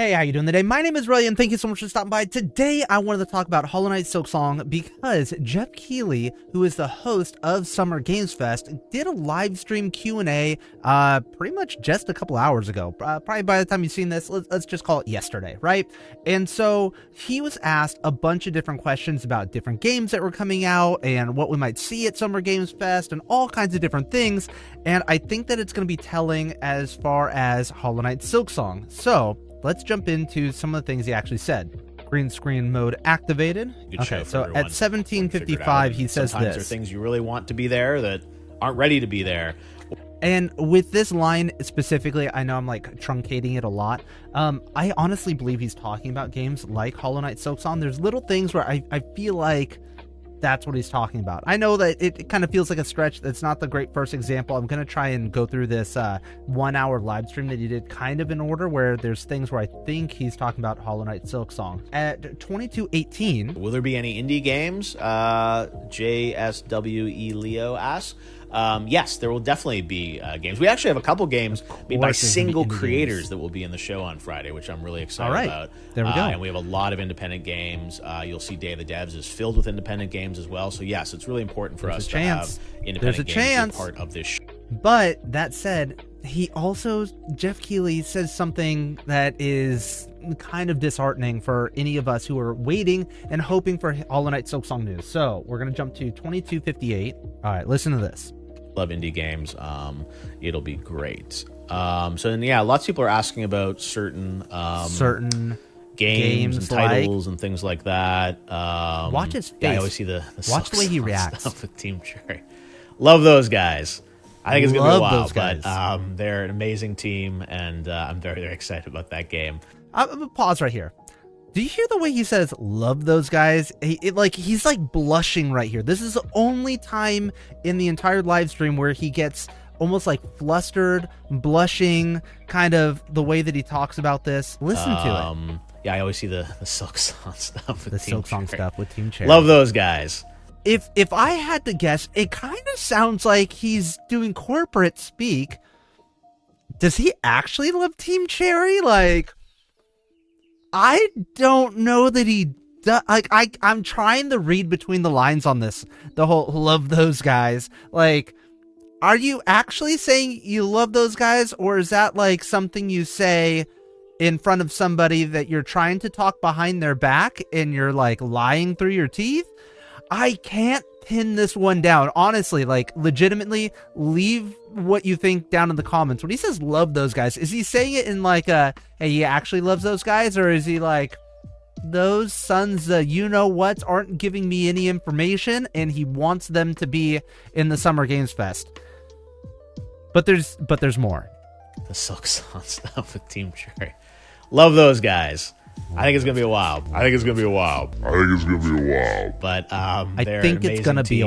Hey, how you doing today? My name is Ray, and thank you so much for stopping by. Today, I wanted to talk about Hollow Knight Silksong because Geoff Keighley, who is the host of Summer Games Fest, did a live stream Q&A pretty much just a couple hours ago. Probably by the time you've seen this, let's just call it yesterday, right? And so he was asked a bunch of different questions about different games that were coming out and what we might see at Summer Games Fest and all kinds of different things. And I think that it's going to be telling as far as Hollow Knight Silksong. So let's jump into some of the things he actually said. Green screen mode activated. Okay, so at 17:55, he says sometimes this. There are things you really want to be there that aren't ready to be there. And with this line specifically, I know I'm like truncating it a lot. I honestly believe he's talking about games like Hollow Knight Silksong. There's little things where I feel like that's what he's talking about. I know that it kind of feels like a stretch. That's not the great first example. I'm going to try and go through this 1 hour live stream that he did kind of in order, where there's things where I think he's talking about Hollow Knight Silksong. At 22:18. Will there be any indie games? JSWE Leo asks. Yes, there will definitely be games. We actually have a couple games made by single creators that will be in the show on Friday, which I'm really excited about. There we go. And we have a lot of independent games. You'll see Day of the Devs is filled with independent games as well. So yes, it's really important for us to have independent games be part of this show. But that said, Geoff Keighley says something that is kind of disheartening for any of us who are waiting and hoping for Hollow Knight Silksong news. So we're going to jump to 22:58. All right, listen to this. Love indie games. It'll be great. So then, yeah, lots of people are asking about certain games and titles and things like that. Watch his face. Yeah, I always see the watch the way he reacts stuff with Team Cherry. Love those guys. I think it's gonna be a while, but they're an amazing team, and I'm very, very excited about that game. I'm gonna pause right here. Do you hear the way he says, love those guys? He's like blushing right here. This is the only time in the entire live stream where he gets almost like flustered, blushing, kind of the way that he talks about this. Listen to it. Yeah, I always see the Silksong stuff with Team Cherry. Stuff with Team Cherry. Love those guys. If I had to guess, it kind of sounds like he's doing corporate speak. Does he actually love Team Cherry? Like, I don't know that he does. Like, I'm trying to read between the lines on this. The whole love those guys. Like, are you actually saying you love those guys? Or is that like something you say in front of somebody that you're trying to talk behind their back and you're like lying through your teeth? I can't pin this one down. Honestly, like, legitimately, leave what you think down in the comments. When he says love those guys, is he saying it in like a, hey, he actually loves those guys? Or is he like, those sons, you-know-whats aren't giving me any information, and he wants them to be in the Summer Games Fest? But there's more. The Silksong stuff with Team Cherry. Love those guys. I think it's going to be a while. But I think it's going to be a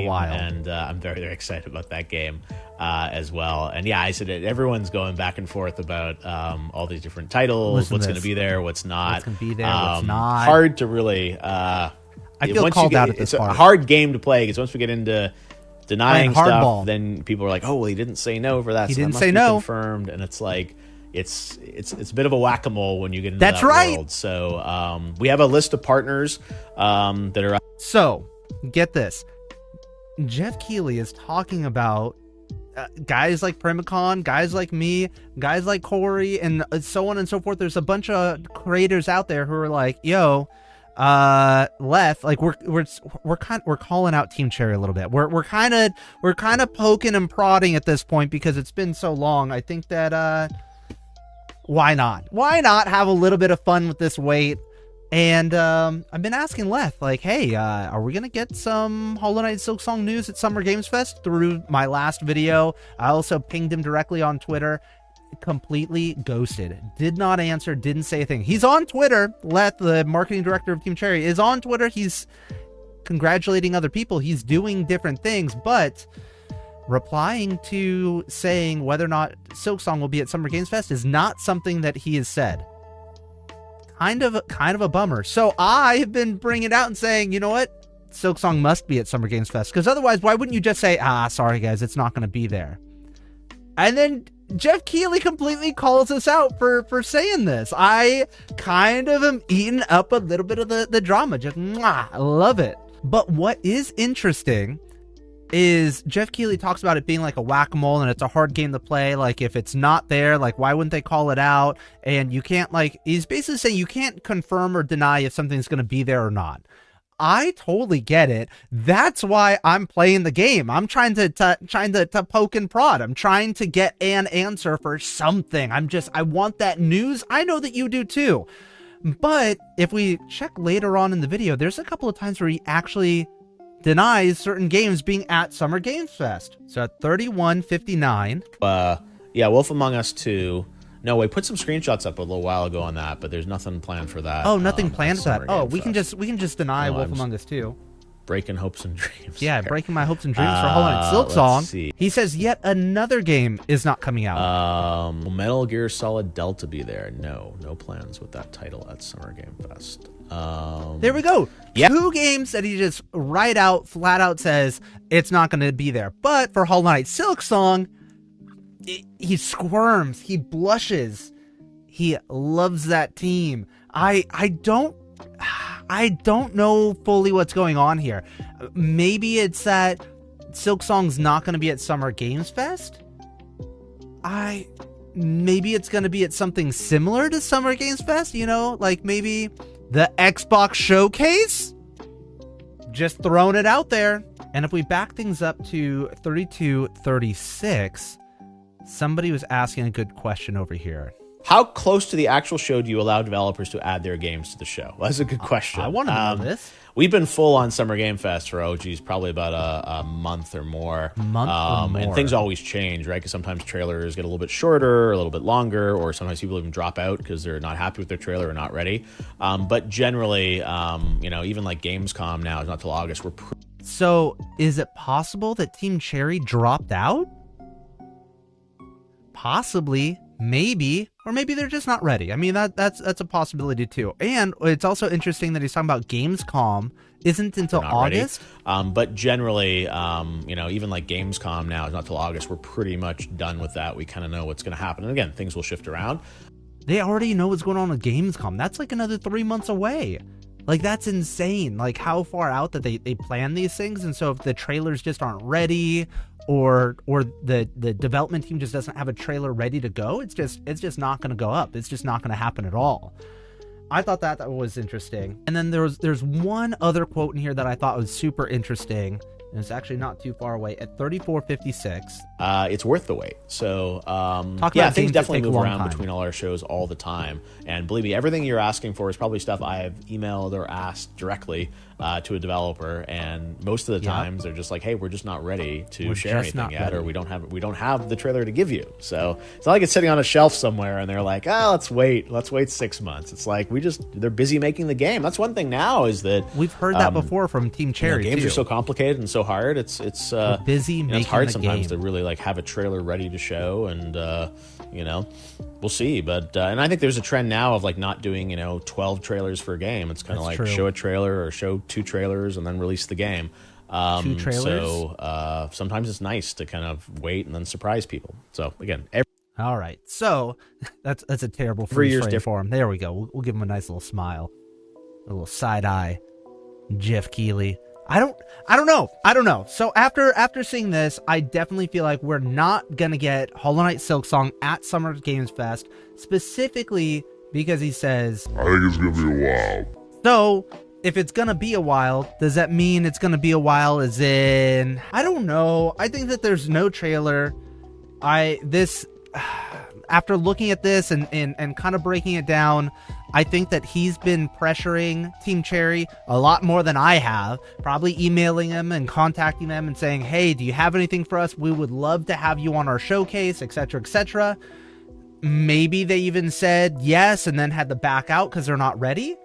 while. And I'm very, very excited about that game as well. And yeah, I said it. Everyone's going back and forth about all these different titles. What's going to be there, what's not. What's going to be there, what's not. Hard to really... I feel called out at this part. It's a hard game to play, because once we get into denying stuff, hardball, then people are like, oh, well, he didn't say no for that. He so didn't that say must be no. Confirmed. And it's like... It's a bit of a whack-a-mole when you get into that world. So we have a list of partners that are... So, get this. Geoff Keighley is talking about guys like Primicon, guys like me, guys like Corey, and so on and so forth. There's a bunch of creators out there who are like, yo, Leth, like we're calling out Team Cherry a little bit. We're kind of poking and prodding at this point because it's been so long. I think that why not have a little bit of fun with this wait? And I've been asking Leth, like, hey, are we gonna get some Hollow Knight Silksong news at Summer Games Fest? Through my last video, I also pinged him directly on Twitter. Completely ghosted. Did not answer, didn't say a thing. He's on Twitter. Leth, the marketing director of Team Cherry, is on Twitter. He's congratulating other people. He's doing different things, but replying to saying whether or not Silksong will be at Summer Games Fest is not something that he has said. Kind of a bummer. So I have been bringing it out and saying, you know what? Silksong must be at Summer Games Fest. Because otherwise, why wouldn't you just say, sorry guys, it's not going to be there? And then Geoff Keighley completely calls us out for saying this. I kind of am eating up a little bit of the drama. Just, I love it. But what is interesting is Geoff Keighley talks about it being like a whack-a-mole and it's a hard game to play. Like, if it's not there, like, why wouldn't they call it out? And you can't, like, he's basically saying you can't confirm or deny if something's going to be there or not. I totally get it. That's why I'm playing the game. I'm trying to poke and prod. I'm trying to get an answer for something. I want that news. I know that you do too. But if we check later on in the video, there's a couple of times where he actually denies certain games being at Summer Games Fest. So at 31:59. Yeah, Wolf Among Us 2. No, we put some screenshots up a little while ago on that, but there's nothing planned for that. Oh, nothing planned for that. Oh, we can just deny Wolf Among Us 2. Breaking hopes and dreams. Yeah, breaking my hopes and dreams for Hollow Knight Silksong. He says yet another game is not coming out. Will Metal Gear Solid Delta be there? No plans with that title at Summer Game Fest. There we go. Yeah. 2 games that he just flat out says it's not going to be there. But for Hollow Knight Silksong, he squirms, he blushes, he loves that team. I don't know fully what's going on here. Maybe it's that Silksong's not going to be at Summer Games Fest. Maybe it's going to be at something similar to Summer Games Fest, you know, like maybe the Xbox Showcase. Just throwing it out there. And if we back things up to 32:36, somebody was asking a good question over here. How close to the actual show do you allow developers to add their games to the show? Well, that's a good question. I want to know this. We've been full on Summer Game Fest for, probably about a month or more. And things always change, right? Because sometimes trailers get a little bit shorter, a little bit longer, or sometimes people even drop out because they're not happy with their trailer or not ready. But generally, even like Gamescom now, it's not till August. So is it possible that Team Cherry dropped out? Possibly. Maybe, or maybe they're just not ready. I mean, that's a possibility too. And it's also interesting that he's talking about Gamescom isn't until August. But generally, even like Gamescom now is not till August. We're pretty much done with that. We kind of know what's going to happen. And again, things will shift around. They already know what's going on with Gamescom. That's like another 3 months away. Like, that's insane. Like, how far out that they plan these things. And so if the trailers just aren't ready, or the development team just doesn't have a trailer ready to go, it's just not going to go up. It's just not going to happen at all. I thought that was interesting. And then there's one other quote in here that I thought was super interesting. And it's actually not too far away at 34:56. It's worth the wait. So, things definitely move around between all our shows all the time. And believe me, everything you're asking for is probably stuff I have emailed or asked directly to a developer. And most of the times they're just like, "Hey, we're just not ready to share anything yet, or we don't have the trailer to give you." So it's not like it's sitting on a shelf somewhere and they're like, let's wait 6 months. It's like they're busy making the game. That's one thing now is that we've heard that before from Team Cherry. Games are so complicated and so hard. It's busy making it's hard the sometimes game. to really like have a trailer ready to show, and we'll see. But and I think there's a trend now of like not doing 12 trailers for a game. It's kind of like show a trailer or show 2 trailers and then release the game. 2 trailers. So sometimes it's nice to kind of wait and then surprise people. So again, all right. So that's a terrible freeze frame for him. There we go. We'll give him a nice little smile, a little side eye. Geoff Keighley. I don't know. So after seeing this, I definitely feel like we're not gonna get Hollow Knight Silksong at Summer Games Fest, specifically because he says, I think it's gonna be a while. So if it's gonna be a while, does that mean it's gonna be a while as in, I don't know. I think that there's no trailer. After looking at this and kind of breaking it down, I think that he's been pressuring Team Cherry a lot more than I have, probably emailing him and contacting them and saying, hey, do you have anything for us? We would love to have you on our showcase, etc., etc. Maybe they even said yes and then had to back out because they're not ready.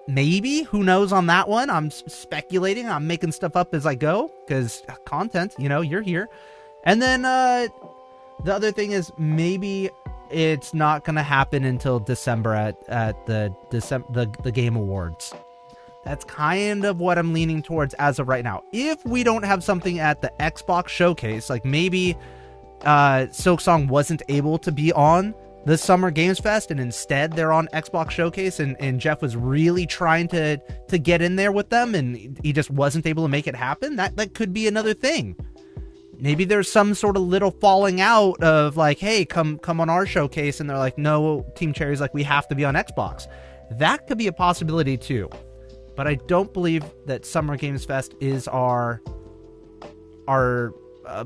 Maybe. Who knows on that one? I'm speculating. I'm making stuff up as I go because content, you're here. And then the other thing is maybe it's not going to happen until December at the Game Awards. That's kind of what I'm leaning towards as of right now. If we don't have something at the Xbox Showcase, like maybe Silksong wasn't able to be on the Summer Games Fest, and instead they're on Xbox Showcase, and Geoff was really trying to get in there with them, and he just wasn't able to make it happen. That could be another thing. Maybe there's some sort of little falling out of like, hey, come on our showcase, and they're like, no, Team Cherry's like, we have to be on Xbox. That could be a possibility too. But I don't believe that Summer Games Fest is our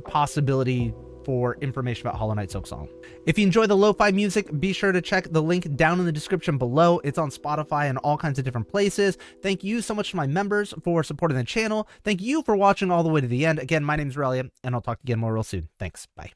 possibility for information about Hollow Knight Silksong. If you enjoy the lo-fi music, be sure to check the link down in the description below. It's on Spotify and all kinds of different places. Thank you so much to my members for supporting the channel. Thank you for watching all the way to the end. Again, my name is Relia, and I'll talk again more real soon. Thanks. Bye.